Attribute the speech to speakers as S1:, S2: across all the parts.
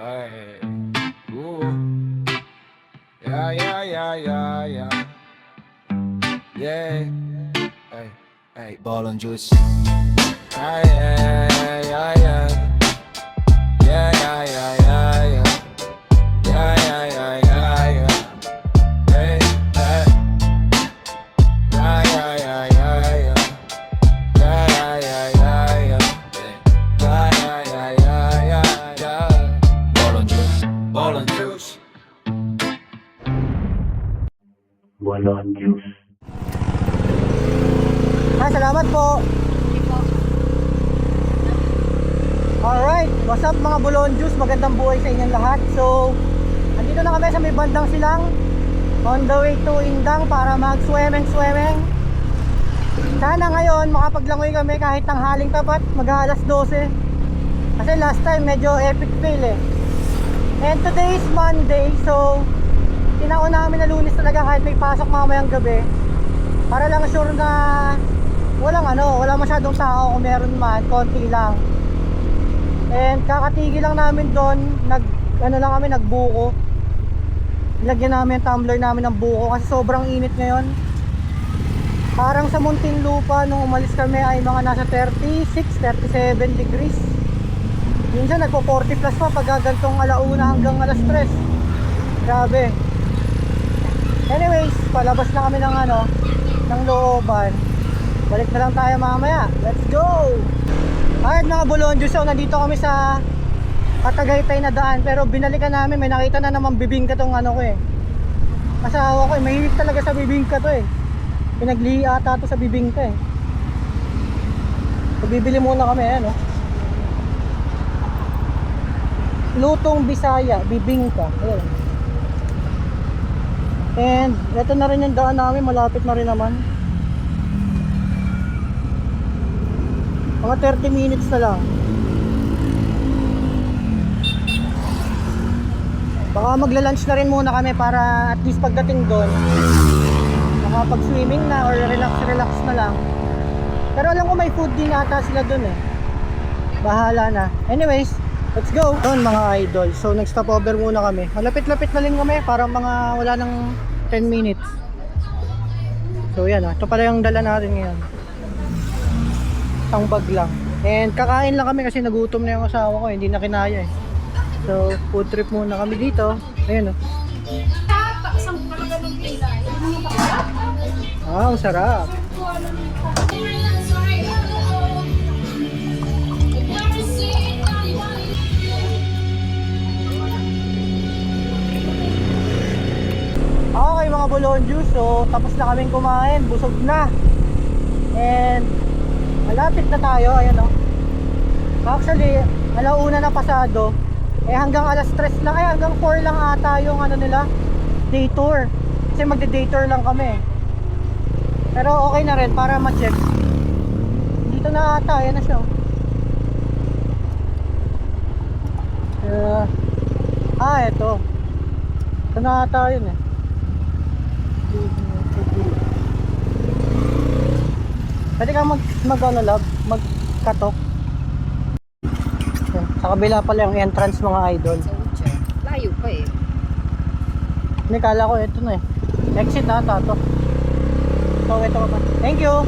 S1: Ay, ooh, yeah, yeah, yeah, yeah, yeah, yeah. Ay, ay, ball and juice. Ay, ay, ay, ay, ay. Yeah, yeah, yeah, yeah, yeah. Yeah, yeah, yeah, yeah, yeah. Hey, hey. Yeah, yeah, yeah, yeah, yeah. Yeah, yeah, yeah, yeah, yeah. Yeah, yeah, yeah, yeah, yeah, yeah. Ball and juice, ball and juice.
S2: Walang juice.
S3: Salamat po. Alright, what's up mga Bulon Juice? Magandang buhay sa inyong lahat. So, andito na kami sa may bandang silang, on the way to Indang para mag-swimming. Sana ngayon makapaglangoy kami kahit tanghaling tapat, mag-alas 12. Kasi last time medyo epic fail eh. And today is Monday, so tinao namin na Lunes talaga kahit may pasok mamayang gabi. Para lang sure na wala masyadong tao, kung meron man, konti lang. And kakatigil lang namin doon, nagbuko. Nilagyan namin yung tumbler namin ng buko kasi sobrang init ngayon. Parang sa Muntinlupa nung umalis kami ay mga nasa 36, 37 degrees. Minsan nagpo 40 plus pa pag gantong alauna hanggang alas 3. Grabe. Anyways, palabas na kami ng looban. Balik na lang tayo mamaya. Let's go! Alright mga Bulon Juice, so nandito kami sa Katagaytay na daan, pero binalikan namin, may nakita na naman bibingka tong asawa ko eh, mahilig talaga sa bibingka to eh. Pinaglihi ata to sa bibingka eh. So bibili muna kami Lutong Bisaya, bibingka. Ayan. And ito na rin yung daan namin, malapit na rin naman. Mga 30 minutes na lang. Baka magla-lunch na rin muna kami para at least pagdating doon makapag-swimming na or relax na lang. Pero alam ko may food din ata sila doon eh. Bahala na. Anyways, let's go. Doon mga idol. So nag-stop over muna kami. Malapit-lapit na rin kami para mga wala ng 10 minutes. So yan ito pala yung dala natin ngayon. Isang bag lang. And kakain lang kami kasi nagutom na yung asawa ko, hindi na kinaya eh. So food trip muna kami dito. Ayun ang sarap. Okay mga Bulon Juice, so tapos na kaming kumain, busog na. And malapit na tayo, Actually, alauna na pasado. Hanggang alas 3 lang, hanggang 4 lang ata yung nila, day tour. Kasi magde-day tour lang kami. Pero okay na rin para ma-check. Dito na ata, ayan na siya. Ito. Ito na ata yun eh. Pwede kang magkatok. Sa kabila pala yung entrance mga idol.
S4: Layo pa eh.
S3: Hindi, kala ko ito na eh. Exit na ata to. So ito pa. Thank you.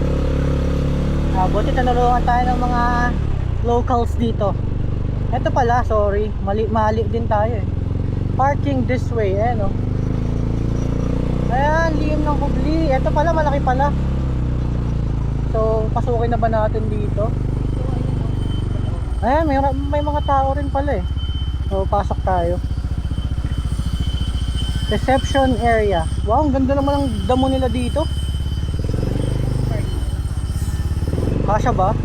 S3: Buti tanulungan tayo ng mga locals dito. Ito pala, sorry. Mali din tayo eh. Parking this way, Ayan, lihim ng Hubli. Ito pala, malaki pala. So, pasukin na ba natin dito? Ayan, may mga tao rin pala eh. So, pasok tayo. Reception area. Wow, ang ganda naman ng damo nila dito. Kasya ba?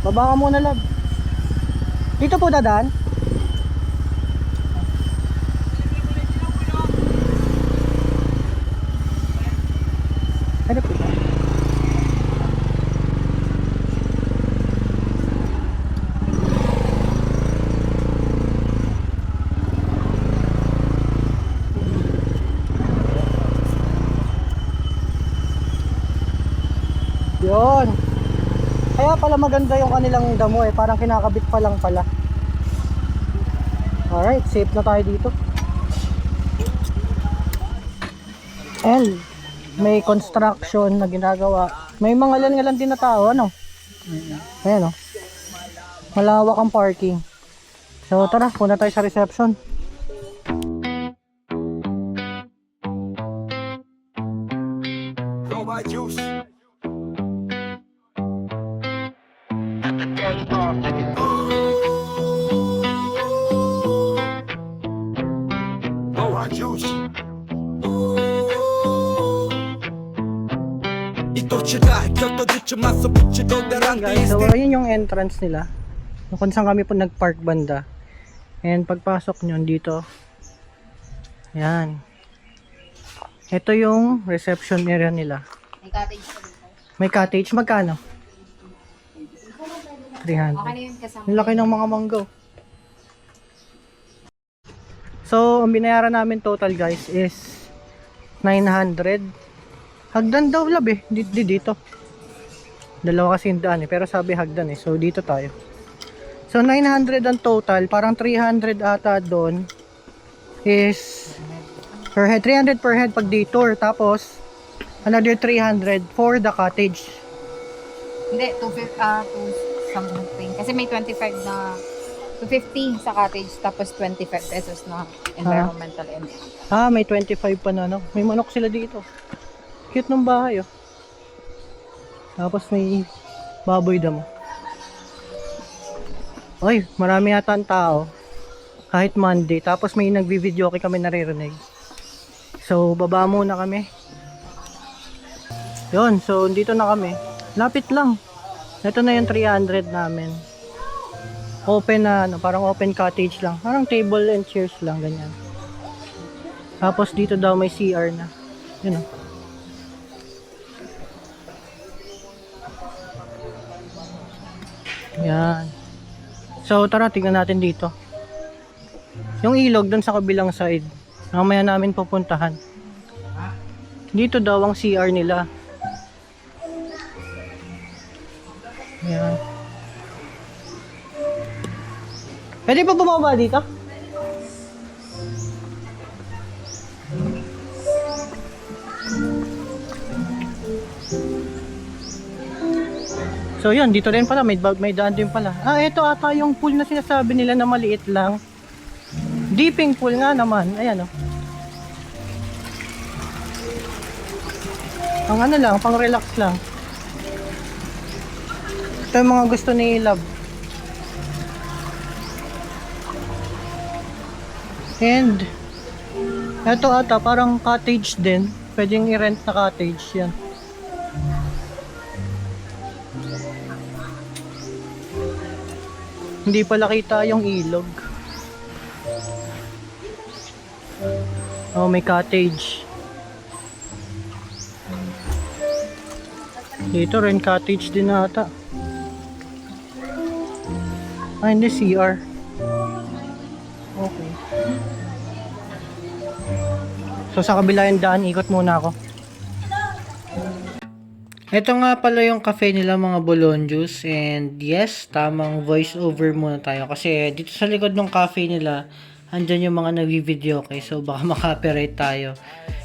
S3: Baba ka muna, love. Dito po dadaan? Ano po ba? Yun. Kaya Kaya pala maganda yung kanilang damo eh, parang kinakabit pa lang pala. Alright, safe na tayo dito. And may construction na ginagawa. May mga ngalan din na tao, ano? Ayan, oh. Malawak ang parking. So tara, punta tayo sa reception.
S1: Oh my juice. Oh my juice.
S3: Ayan guys, so ayun yung entrance nila kung saan kami po nagpark banda. And pagpasok nyo dito, ayan, ito yung reception area nila.
S4: May cottage pa dito.
S3: May cottage, magkano? 300.
S4: Okay na yun kasama.
S3: Ang laki ng mga manggo. So ang binayaran namin total guys is 900. Hagdan daw lab eh, dito. Dalawa kasi yung daan eh, pero sabi hagdan eh. So dito tayo. So 900 ang total, parang 300 ata doon is per head, 300 per head pag detour, tapos another 300 for the cottage.
S4: Hindi, 250 something. Kasi may 25 na 250 sa cottage, tapos 25 pesos na environmental impact.
S3: May 25 pa na, no? May manok sila dito. Cute ng bahay, oh. Tapos may baboy damo. Oy, marami yata ang tao. Kahit Monday. Tapos may nagbi-video kami naririnig. So, baba muna kami. Yun, so dito na kami. Lapit lang. Ito na yung 300 namin. Open na, parang open cottage lang. Parang table and chairs lang, ganyan. Tapos dito daw may CR na. Yun, oh. Yan. So tara, tingnan natin dito. Yung ilog dun sa kabilang side. Mamaya namin pupuntahan. Dito daw ang CR nila. Yan. Pwede pa bumaba dito? So yun, dito rin pala, may daan din pala. Ito ata yung pool na sinasabi nila na maliit lang. Dipping pool nga naman, ayan oh. Ang ano lang, pang relax lang. Ito yung mga gusto ni Love. And ito ata, parang cottage din. Pwedeng i-rent na cottage, yan. Hindi pala kita yung ilog. Oh, may cottage. Dito rin cottage din ata. Hindi, CR. Okay. So sa kabila yung daan, ikot muna ako. Ito nga pala yung cafe nila, mga Bolonjus. And yes, tamang voice over muna tayo. Kasi dito sa likod ng cafe nila, andyan yung mga nag-video. Okay, so baka makapiright tayo.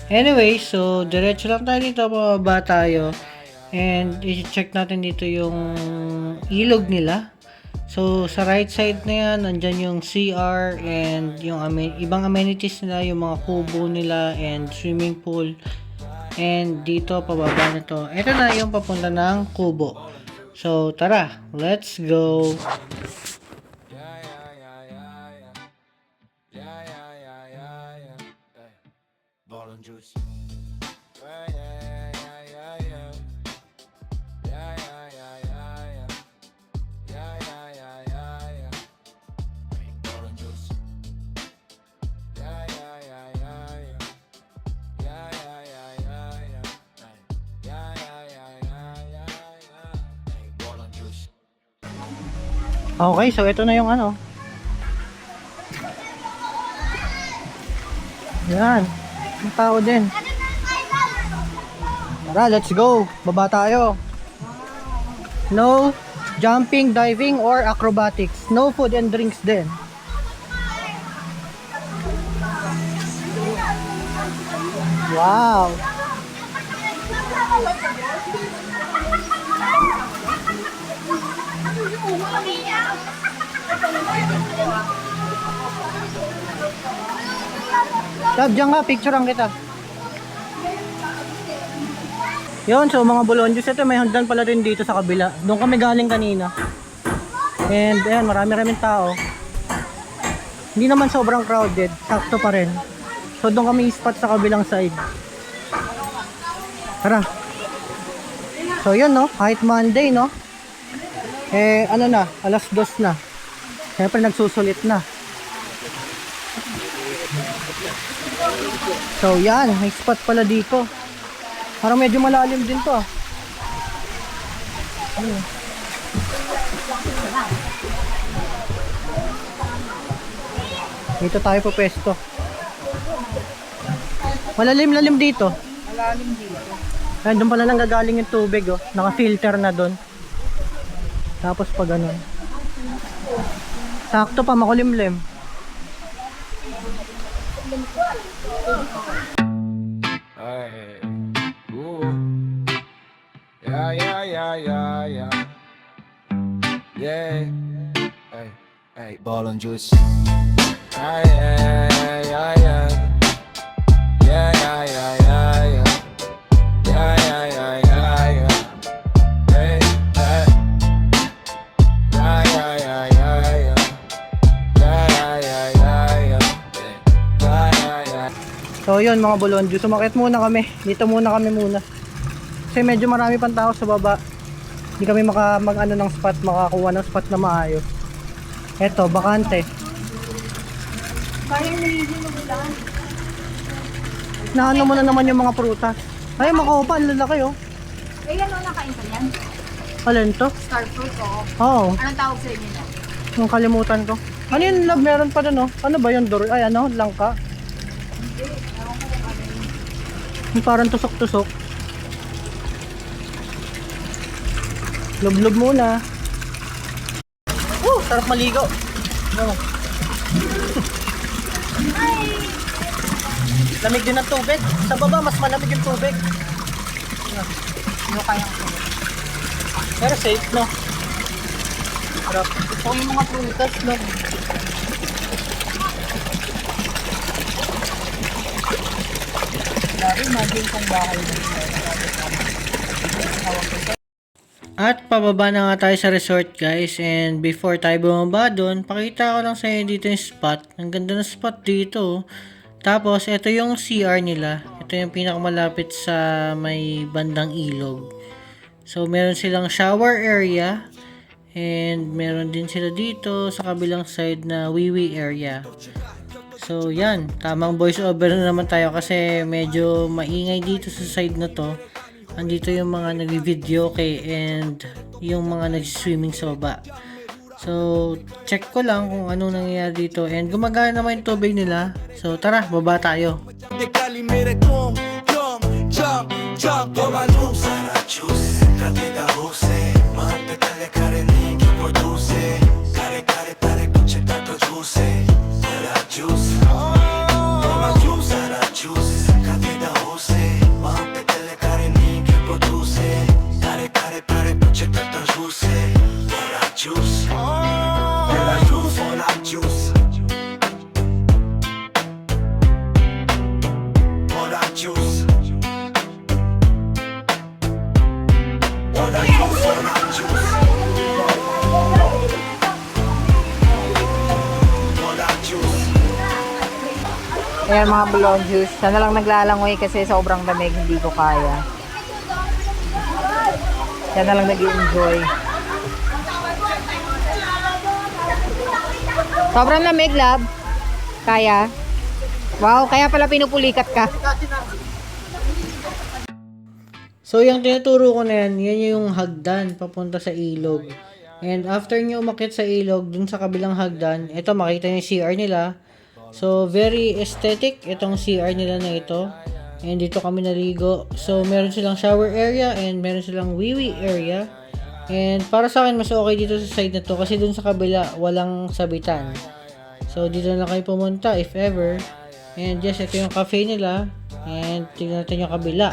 S3: Anyway, so diretso lang tayo dito, pababa tayo. And i-check natin dito yung ilog nila. So sa right side na yan, andyan yung CR and yung ibang amenities nila, yung mga kubo nila and swimming pool. And dito, pababa na to. Ito na yung papunta ng kubo. So, tara. Let's go.
S1: Ball and juice.
S3: Okay, so ito na yung ano. Yan. May tao din. Tara, let's go. Baba tayo. No jumping, diving, or acrobatics. No food and drinks din. Wow! Love, dyan nga, picturean kita. Yun, so mga Bolonjus, ito may hagdan pala rin dito sa kabila. Doon kami galing kanina. And ayan, marami-raming tao. Hindi naman sobrang crowded, sakto pa rin. So doon kami spot sa kabilang side. Tara. So yun no, kahit Monday no. Eh ano na, alas 2 na. Siyempre nagsusulit na. So yan, may spot pala dito. Parang medyo malalim din to ah. Dito tayo po pesto. Malalim-lalim dito.
S4: Malalim dito.
S3: Ayun, doon pala nanggagaling yung tubig oh. Naka-filter na doon. Tapos pa ganun. Sakto pa, makulimlim.
S1: Ay, ooh. Yeah, yeah, yeah, yeah, yeah. Yeah. Hey, hey, ball and juice. Ay, ay, ay, ay, ay. Yeah, yeah, yeah, yeah, yeah. Yeah, yeah, yeah, yeah, yeah. Hey, hey. Yeah, yeah, yeah, yeah, yeah. Yeah, yeah, yeah, yeah, yeah. Yeah, yeah, yeah.
S3: So yun mga Bolonjus, sumakit muna kami. Dito muna kami muna. Kasi medyo marami pang tao sa baba. Hindi kami mag-ano ng spot, makakuha ng spot na maayos. Eto, bakante. Naano mo na naman yung mga prutas. Ay, makopa, ang lalaki oh.
S4: Eh, ano nakain ko yan?
S3: Alin to?
S4: Star fruit ko.
S3: Oo,
S4: Anong tawag sa inyo yan?
S3: yung kalimutan ko. Ano yun, love, meron pa dun oh. Ano ba yun, ay ano, langka? Yung parang tusok-tusok. Lublob muna. Sarap maligo. Ano? Lamig din ang tubig. Sa baba, mas malamig yung tubig.
S4: Ano kayang fruit?
S3: Pero safe, no? Sarap.
S4: Ito yung mga prutas, no? Dari, imagine kung bahay na
S3: At pababa na nga tayo sa resort guys, and before tayo bumaba doon, pakita ko lang sa inyo dito yung spot. Ang ganda ng spot dito. Tapos ito yung CR nila. Ito yung pinakamalapit sa may bandang ilog. So meron silang shower area, and meron din sila dito sa kabilang side na wiwi area. So yan, tamang voice over na naman tayo kasi medyo maingay dito sa side na to. Andito yung mga nagvi-video and yung mga nag-swimming sa baba. So, check ko lang kung anong nangyayari dito. And gumagana naman yung tubig nila. So, tara, baba tayo.
S4: Ayan mga Bolonjus, sana lang naglalangoy kasi sobrang lamig, hindi ko kaya. Sana lang nag-enjoy. Sobrang lamig, love. Kaya? Wow, kaya pala pinupulikat ka.
S3: So, yung tinuturo ko na yan, yan yung hagdan papunta sa ilog. And after nyo umakyat sa ilog, dun sa kabilang hagdan, ito makita nyo yung CR nila. So, very aesthetic itong CR nila na ito. And dito kami naligo. So, meron silang shower area and meron silang wiwi area. And para sa akin, mas okay dito sa side na to kasi dun sa kabila, walang sabitan. So, dito na lang kayo pumunta if ever. And yes, ito yung cafe nila. And tignan natin yung kabila.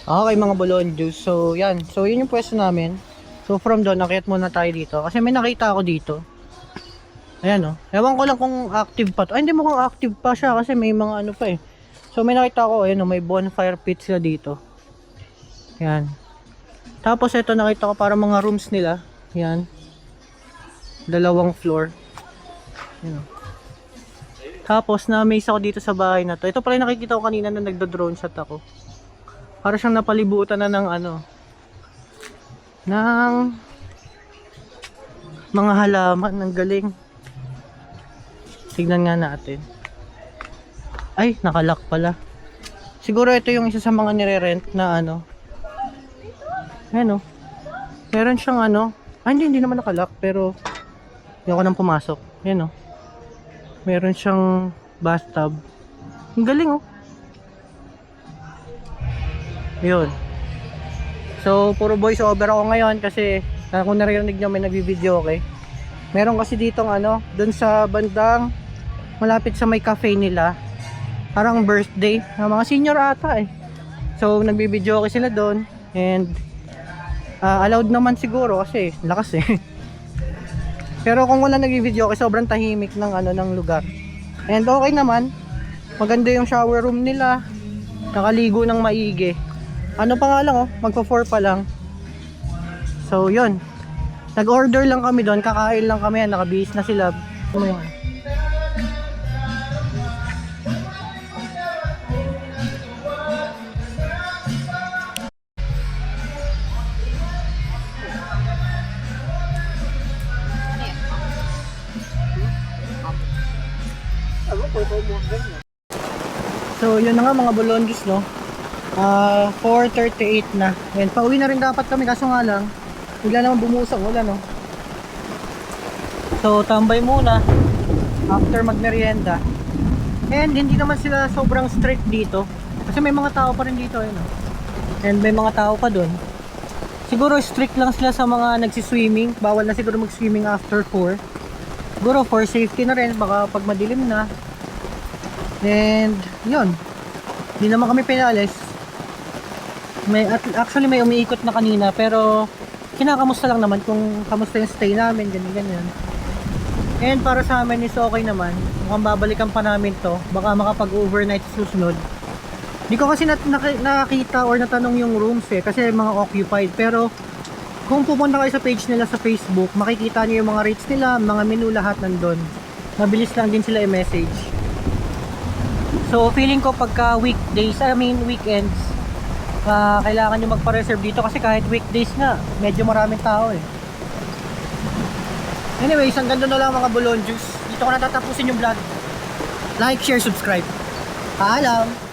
S3: Okay mga Bolon Juice. So yan. So yun yung pwesto namin. So from doon, nakit muna tayo dito. Kasi may nakita ako dito. Ayan o. Ewan ko lang kung active pa to. Ay, hindi mo kung active pa siya kasi may mga ano pa eh. So may nakita ako, ayan o, may bonfire pit sila dito. Ayan. Tapos ito nakita ko para mga rooms nila. Ayan. Dalawang floor. Ayan o. Tapos na-amaze ako dito sa bahay na to. Ito pala yung nakikita ko kanina na nagdo-drone shot ako. Para siyang napalibutan na ng ano, ng mga halaman. Ng galing. Tignan nga natin. Ay, nakalock pala. Siguro ito yung isa sa mga nire-rent na ano. Ayan o. Meron siyang ano. Ay, hindi naman nakalock. Pero hindi ako nang pumasok. Ayan o. Meron siyang bathtub. Ang galing o. Yun. So, puro voice over ako ngayon kasi kung narinig nyo may nagbi-video, okay? Meron kasi ditong ano, dun sa bandang malapit sa may cafe nila. Parang birthday ng mga senior ata eh. So, nagbi-video okay sila doon. And allowed naman siguro kasi lakas eh. Pero kung wala nagbi-video okay, sobrang tahimik ng ano ng lugar. And okay naman. Maganda yung shower room nila. Nakaligo ng maigi. Ano pa nga lang oh, magpa-4 pa lang. So yun. Nag-order lang kami doon, kakain lang kami, nakabihis na sila. Ano yun? So yun na nga mga Bolonjos, no. 4:38 na. And pauwi na rin dapat kami kaso nga lang bigla naman bumusak wala, no. So tambay muna after magmerienda. And hindi naman sila sobrang strict dito kasi may mga tao pa rin dito, no. And may mga tao pa doon. Siguro strict lang sila sa mga nagsiswimming. Bawal na siguro mag-swimming after 4. Siguro for safety na rin, baka pag madilim na. And yun, hindi naman kami pinalis. Actually may umiikot na kanina pero kinakamusta lang naman kung kamusta yung stay namin, ganyan. And para sa amin is okay naman. Mukhang babalikan pa namin to, baka makapag-overnight susunod. Hindi ko kasi nakakita or natanong yung rooms eh kasi mga occupied. Pero kung pupunta kayo sa page nila sa Facebook, makikita niyo yung mga rates nila, mga menu, lahat nandun. Mabilis lang din sila i-message. So feeling ko pagka weekdays, weekends, kailangan nyo magpa-reserve dito kasi kahit weekdays nga, medyo maraming tao eh. Anyways, hanggang doon na lang mga Bolonjos. Dito ko natatapusin yung vlog. Like, share, subscribe. Paalam!